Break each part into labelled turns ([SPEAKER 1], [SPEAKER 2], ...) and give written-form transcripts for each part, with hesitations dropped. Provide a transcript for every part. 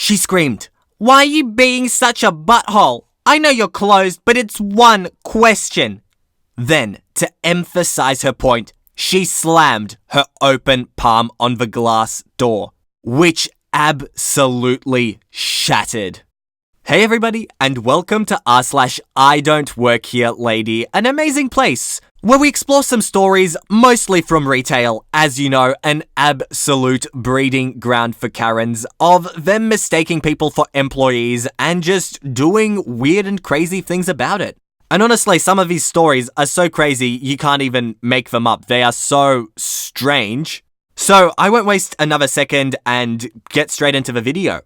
[SPEAKER 1] She screamed, "Why are you being such a butthole? I know you're closed, but it's one question." Then, to emphasize her point, she slammed her open palm on the glass door, which absolutely shattered. Hey everybody, and welcome to r/IDon'tWorkHerelady, an amazing place where we explore some stories, mostly from retail, as you know, an absolute breeding ground for Karens, of them mistaking people for employees and just doing weird and crazy things about it. And honestly, some of these stories are so crazy you can't even make them up. They are so strange. So I won't waste another second and get straight into the video.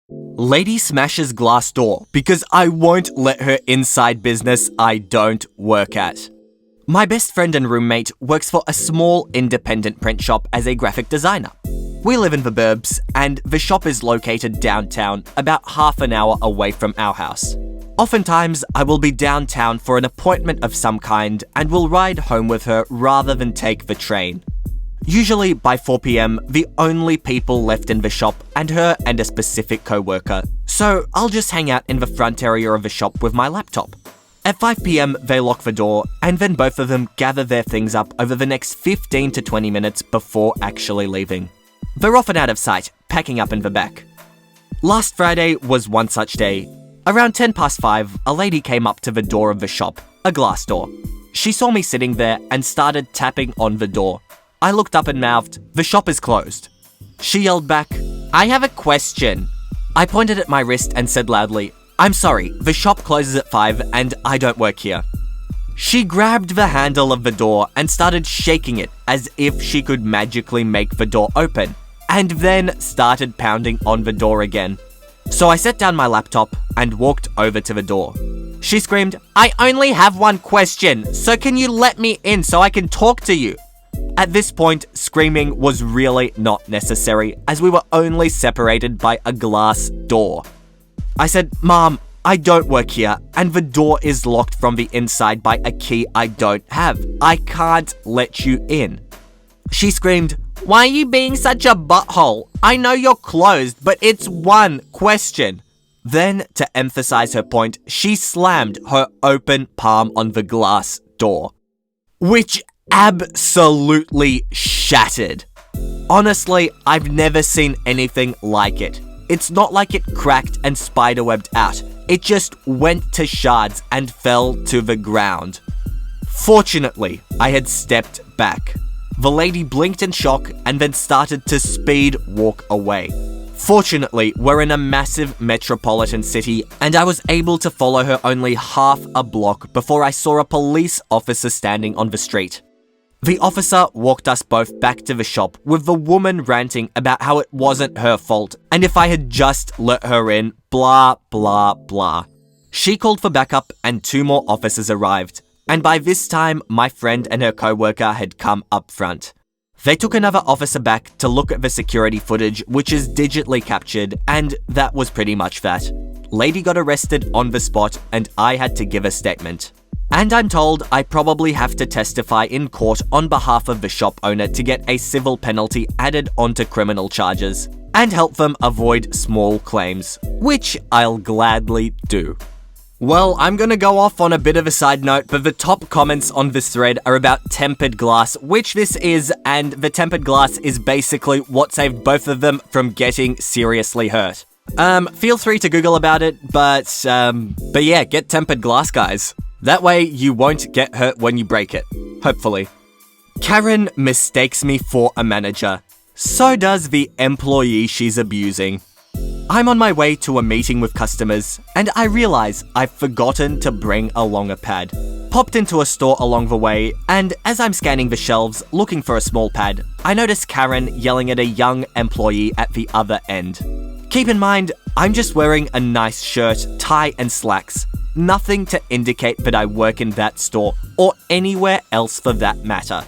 [SPEAKER 1] Lady smashes glass door because I won't let her inside business I don't work at. My best friend and roommate works for a small independent print shop as a graphic designer. We live in the burbs, and the shop is located downtown, about half an hour away from our house. Oftentimes, I will be downtown for an appointment of some kind and will ride home with her rather than take the train. Usually by 4 p.m, the only people left in the shop and her and a specific co-worker, so I'll just hang out in the front area of the shop with my laptop. At 5 p.m, they lock the door, and then both of them gather their things up over the next 15 to 20 minutes before actually leaving. They're often out of sight, packing up in the back. Last Friday was one such day. Around 5:10, a lady came up to the door of the shop, a glass door. She saw me sitting there and started tapping on the door. I looked up and mouthed, "The shop is closed." She yelled back, "I have a question." I pointed at my wrist and said loudly, "I'm sorry, the shop closes at 5 and I don't work here." She grabbed the handle of the door and started shaking it as if she could magically make the door open, and then started pounding on the door again. So I set down my laptop and walked over to the door. She screamed, "I only have one question, so can you let me in so I can talk to you?" At this point, screaming was really not necessary, as we were only separated by a glass door. I said, "Mom, I don't work here, and the door is locked from the inside by a key I don't have. I can't let you in." She screamed, "Why are you being such a butthole? I know you're closed, but it's one question." Then, to emphasize her point, she slammed her open palm on the glass door, which absolutely shattered. Honestly, I've never seen anything like it. It's not like it cracked and spiderwebbed out. It just went to shards and fell to the ground. Fortunately, I had stepped back. The lady blinked in shock and then started to speed walk away. Fortunately, we're in a massive metropolitan city, and I was able to follow her only half a block before I saw a police officer standing on the street. The officer walked us both back to the shop, with the woman ranting about how it wasn't her fault, and if I had just let her in, blah blah blah. She called for backup and 2 more officers arrived, and by this time my friend and her co-worker had come up front. They took another officer back to look at the security footage, which is digitally captured, and that was pretty much that. Lady got arrested on the spot, and I had to give a statement. And I'm told I probably have to testify in court on behalf of the shop owner to get a civil penalty added onto criminal charges and help them avoid small claims, which I'll gladly do. Well, I'm gonna go off on a bit of a side note, but the top comments on this thread are about tempered glass, which this is, and the tempered glass is basically what saved both of them from getting seriously hurt. Feel free to Google about it, but yeah, get tempered glass, guys. That way, you won't get hurt when you break it. Hopefully. Karen mistakes me for a manager. So does the employee she's abusing. I'm on my way to a meeting with customers, and I realize I've forgotten to bring along a pad. Popped into a store along the way, and as I'm scanning the shelves looking for a small pad, I notice Karen yelling at a young employee at the other end. Keep in mind, I'm just wearing a nice shirt, tie, and slacks. Nothing to indicate that I work in that store, or anywhere else for that matter.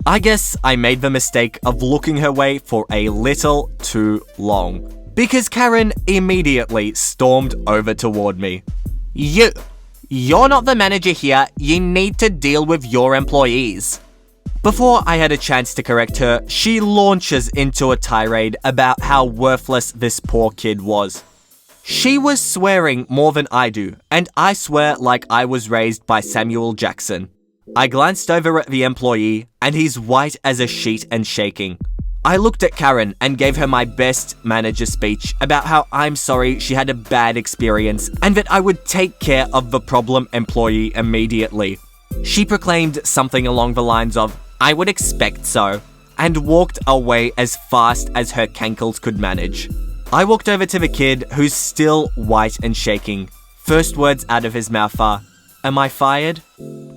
[SPEAKER 1] I guess I made the mistake of looking her way for a little too long, because Karen immediately stormed over toward me. You're not the manager here, you need to deal with your employees." Before I had a chance to correct her, she launches into a tirade about how worthless this poor kid was. She was swearing more than I do, and I swear like I was raised by Samuel Jackson. I glanced over at the employee, and he's white as a sheet and shaking. I looked at Karen and gave her my best manager speech about how I'm sorry she had a bad experience and that I would take care of the problem employee immediately. She proclaimed something along the lines of, "I would expect so," and walked away as fast as her cankles could manage. I walked over to the kid, who's still white and shaking. First words out of his mouth are, "Am I fired?"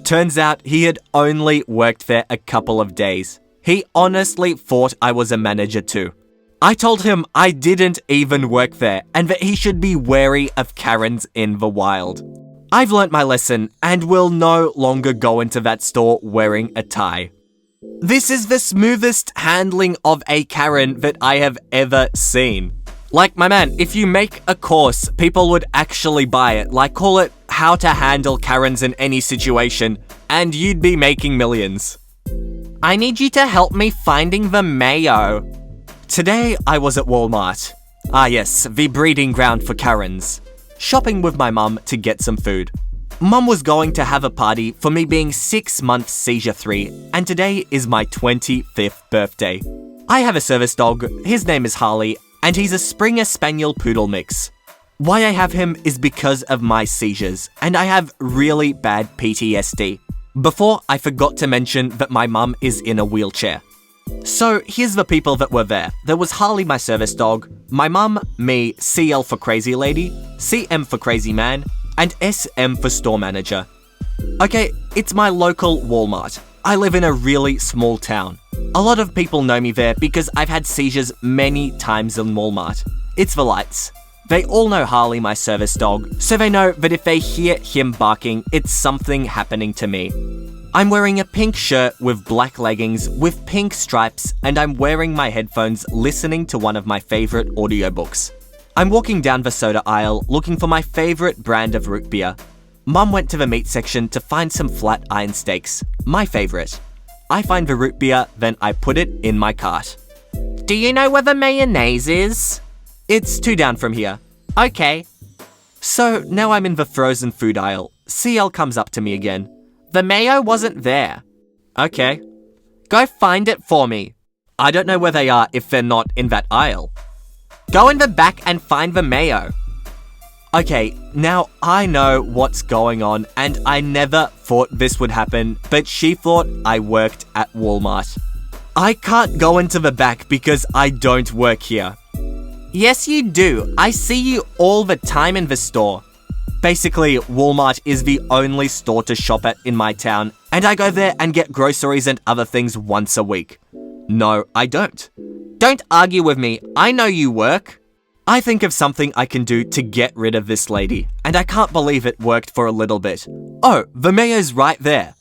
[SPEAKER 1] Turns out he had only worked there a couple of days. He honestly thought I was a manager too. I told him I didn't even work there and that he should be wary of Karens in the wild. I've learnt my lesson and will no longer go into that store wearing a tie. This is the smoothest handling of a Karen that I have ever seen. Like, my man, if you make a course, people would actually buy it. Like, call it How to Handle Karens in Any Situation, and you'd be making millions. I need you to help me finding the Mayo. Today, I was at Walmart. Ah yes, the breeding ground for Karens. Shopping with my mum to get some food. Mum was going to have a party for me being 6 months seizure-free, and today is my 25th birthday. I have a service dog, his name is Harley, and he's a Springer Spaniel Poodle mix. Why I have him is because of my seizures, and I have really bad PTSD. Before, I forgot to mention that my mum is in a wheelchair. So here's the people that were there. There was Harley, my service dog, my mum, me, CL for Crazy Lady, CM for Crazy Man, and SM for Store Manager. Okay, it's my local Walmart. I live in a really small town. A lot of people know me there because I've had seizures many times in Walmart. It's the lights. They all know Harley, my service dog, so they know that if they hear him barking, it's something happening to me. I'm wearing a pink shirt with black leggings with pink stripes, and I'm wearing my headphones listening to one of my favorite audiobooks. I'm walking down the soda aisle looking for my favorite brand of root beer. Mum went to the meat section to find some flat iron steaks, my favorite. I find the root beer, then I put it in my cart. Do you know where the mayonnaise is? It's 2 down from here. Okay. So now I'm in the frozen food aisle. CL comes up to me again. The mayo wasn't there. Okay. Go find it for me. I don't know where they are if they're not in that aisle. Go in the back and find the mayo. Okay, now I know what's going on, and I never thought this would happen, but she thought I worked at Walmart. I can't go into the back because I don't work here. Yes, you do. I see you all the time in the store. Basically, Walmart is the only store to shop at in my town, and I go there and get groceries and other things once a week. No, I don't. Don't argue with me. I know you work. I think of something I can do to get rid of this lady, and I can't believe it worked for a little bit. Oh, the mayor's right there.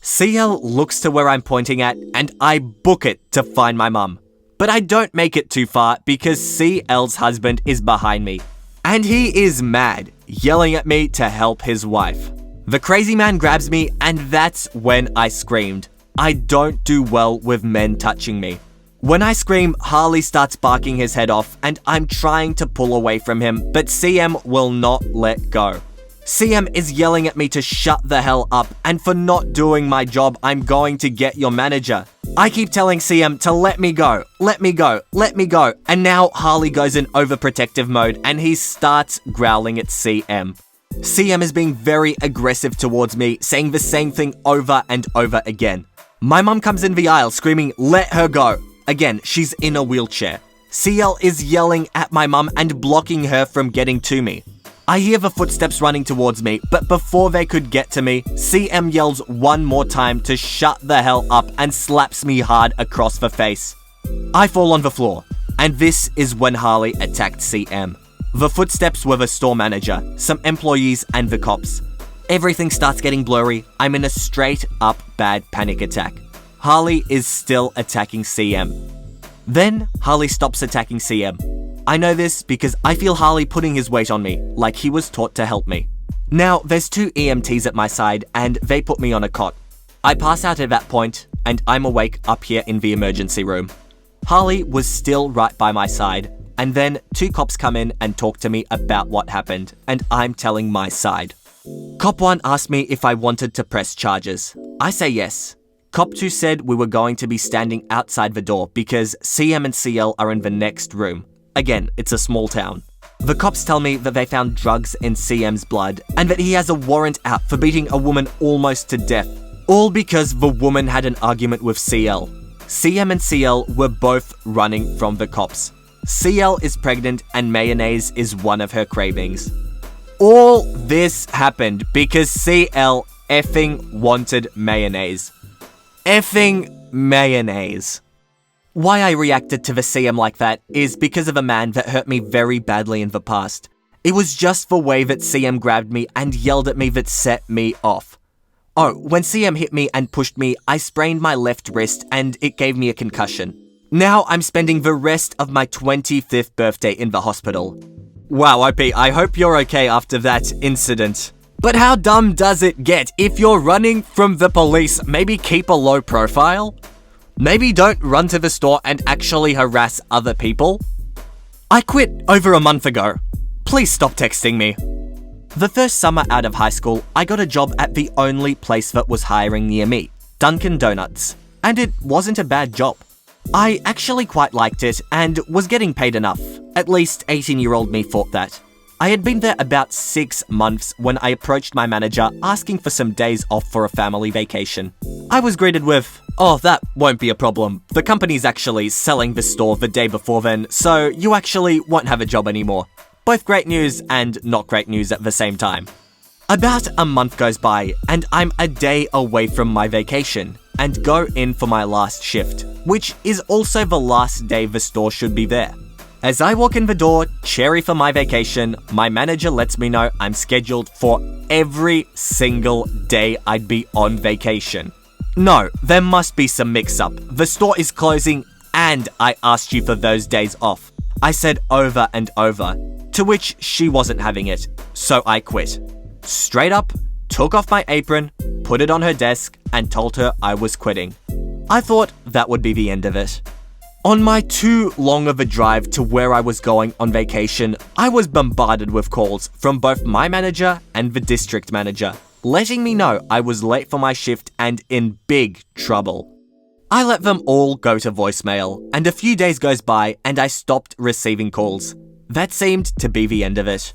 [SPEAKER 1] CL looks to where I'm pointing at, and I book it to find my mum. But I don't make it too far because CL's husband is behind me. And he is mad, yelling at me to help his wife. The crazy man grabs me, and that's when I screamed. I don't do well with men touching me. When I scream, Harley starts barking his head off, and I'm trying to pull away from him, but CM will not let go. CM is yelling at me to shut the hell up, and for not doing my job, I'm going to get your manager. I keep telling CM to let me go, let me go, let me go, and now Harley goes in overprotective mode, and he starts growling at CM. CM is being very aggressive towards me, saying the same thing over and over again. My mum comes in the aisle screaming, "Let her go." Again, she's in a wheelchair. CL is yelling at my mum and blocking her from getting to me. I hear the footsteps running towards me, but before they could get to me, CM yells one more time to shut the hell up and slaps me hard across the face. I fall on the floor, and this is when Harley attacked CM. The footsteps were the store manager, some employees, and the cops. Everything starts getting blurry. I'm in a straight up bad panic attack. Harley is still attacking CM. Then Harley stops attacking CM. I know this because I feel Harley putting his weight on me, like he was taught to help me. Now, there's 2 EMTs at my side, and they put me on a cot. I pass out at that point, and I'm awake up here in the emergency room. Harley was still right by my side, and then 2 cops come in and talk to me about what happened, and I'm telling my side. Cop 1 asked me if I wanted to press charges. I say yes. Cop 2 said we were going to be standing outside the door because CM and CL are in the next room. Again, it's a small town. The cops tell me that they found drugs in CM's blood and that he has a warrant out for beating a woman almost to death. All because the woman had an argument with CL. CM and CL were both running from the cops. CL is pregnant and mayonnaise is one of her cravings. All this happened because CL effing wanted mayonnaise. Effing mayonnaise. Why I reacted to the CM like that is because of a man that hurt me very badly in the past. It was just the way that CM grabbed me and yelled at me that set me off. Oh, when CM hit me and pushed me, I sprained my left wrist and it gave me a concussion. Now I'm spending the rest of my 25th birthday in the hospital. Wow, OP, I hope you're okay after that incident. But how dumb does it get? If you're running from the police, maybe keep a low profile? Maybe don't run to the store and actually harass other people? I quit over a month ago. Please stop texting me. The first summer out of high school, I got a job at the only place that was hiring near me, Dunkin' Donuts. And it wasn't a bad job. I actually quite liked it and was getting paid enough. At least 18-year-old me thought that. I had been there about 6 months when I approached my manager asking for some days off for a family vacation. I was greeted with, "Oh, that won't be a problem. The company's actually selling the store the day before then, so you actually won't have a job anymore." Both great news and not great news at the same time. About a month goes by and I'm a day away from my vacation and go in for my last shift, which is also the last day the store should be there. As I walk in the door, cherry for my vacation, my manager lets me know I'm scheduled for every single day I'd be on vacation. No, there must be some mix-up. The store is closing and I asked you for those days off. I said over and over, to which she wasn't having it, so I quit. Straight up, took off my apron, put it on her desk, and told her I was quitting. I thought that would be the end of it. On my too long of a drive to where I was going on vacation, I was bombarded with calls from both my manager and the district manager, letting me know I was late for my shift and in big trouble. I let them all go to voicemail, and a few days goes by and I stopped receiving calls. That seemed to be the end of it.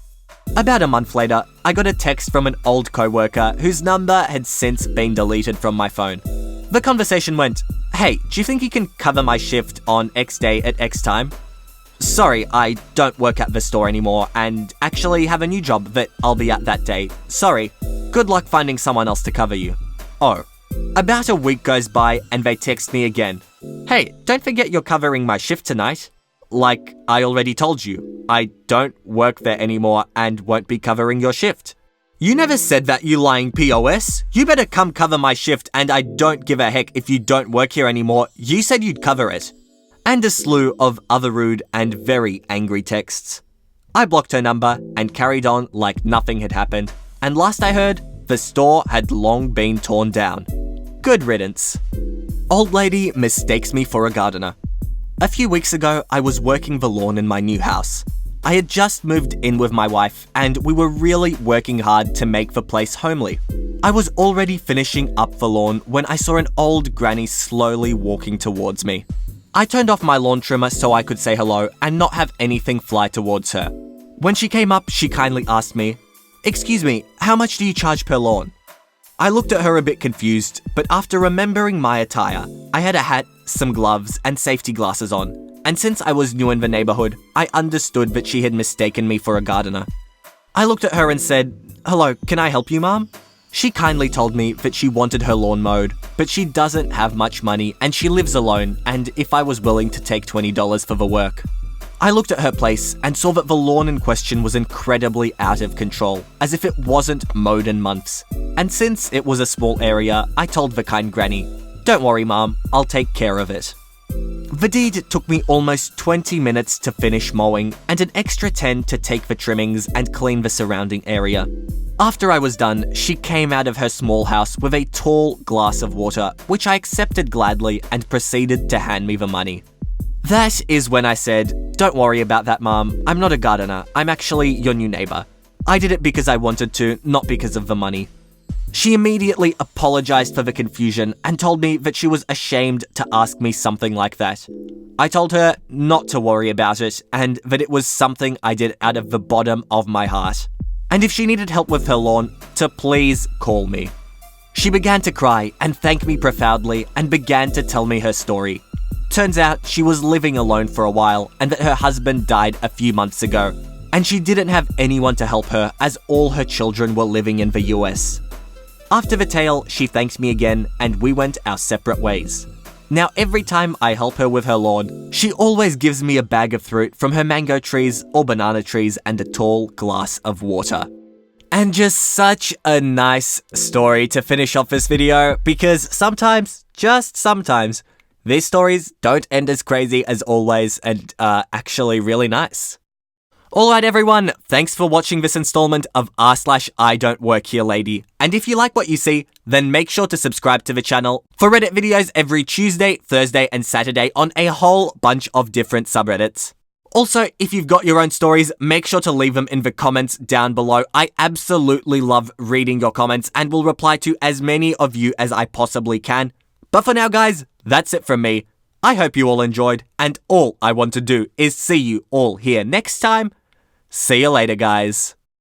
[SPEAKER 1] About a month later, I got a text from an old coworker whose number had since been deleted from my phone. The conversation went, "Hey, do you think you can cover my shift on X day at X time?" "Sorry, I don't work at the store anymore and actually have a new job that I'll be at that day. Sorry. Good luck finding someone else to cover you." Oh. About a week goes by and they text me again. "Hey, don't forget you're covering my shift tonight." Like I already told you, I don't work there anymore and won't be covering your shift. "You never said that, you lying POS. You better come cover my shift and I don't give a heck if you don't work here anymore. You said you'd cover it." And a slew of other rude and very angry texts. I blocked her number and carried on like nothing had happened. And last I heard, the store had long been torn down. Good riddance. Old lady mistakes me for a gardener. A few weeks ago, I was working the lawn in my new house. I had just moved in with my wife and we were really working hard to make the place homely. I was already finishing up the lawn when I saw an old granny slowly walking towards me. I turned off my lawn trimmer so I could say hello and not have anything fly towards her. When she came up, she kindly asked me, "Excuse me, how much do you charge per lawn?" I looked at her a bit confused, but after remembering my attire, I had a hat, some gloves, and safety glasses on. And since I was new in the neighborhood, I understood that she had mistaken me for a gardener. I looked at her and said, "Hello, can I help you, Mom?" She kindly told me that she wanted her lawn mowed, but she doesn't have much money and she lives alone, and if I was willing to take $20 for the work. I looked at her place and saw that the lawn in question was incredibly out of control, as if it wasn't mowed in months. And since it was a small area, I told the kind granny, "Don't worry, Mom, I'll take care of it." The deed took me almost 20 minutes to finish mowing and an extra 10 to take the trimmings and clean the surrounding area. After I was done, she came out of her small house with a tall glass of water, which I accepted gladly and proceeded to hand me the money. That is when I said, "Don't worry about that, Mom. I'm not a gardener. I'm actually your new neighbor. I did it because I wanted to, not because of the money." She immediately apologized for the confusion and told me that she was ashamed to ask me something like that. I told her not to worry about it and that it was something I did out of the bottom of my heart. And if she needed help with her lawn, to please call me. She began to cry and thank me profoundly and began to tell me her story. Turns out she was living alone for a while and that her husband died a few months ago, and she didn't have anyone to help her as all her children were living in the US. After the tale, she thanked me again and we went our separate ways. Now every time I help her with her lawn, she always gives me a bag of fruit from her mango trees or banana trees and a tall glass of water. And just such a nice story to finish off this video, because sometimes, just sometimes, these stories don't end as crazy as always and are actually really nice. Alright everyone, thanks for watching this installment of r/I-don't-work-here-lady. And if you like what you see, then make sure to subscribe to the channel for Reddit videos every Tuesday, Thursday and Saturday on a whole bunch of different subreddits. Also, if you've got your own stories, make sure to leave them in the comments down below. I absolutely love reading your comments and will reply to as many of you as I possibly can. But for now guys, that's it from me. I hope you all enjoyed, and all I want to do is see you all here next time. See you later, guys.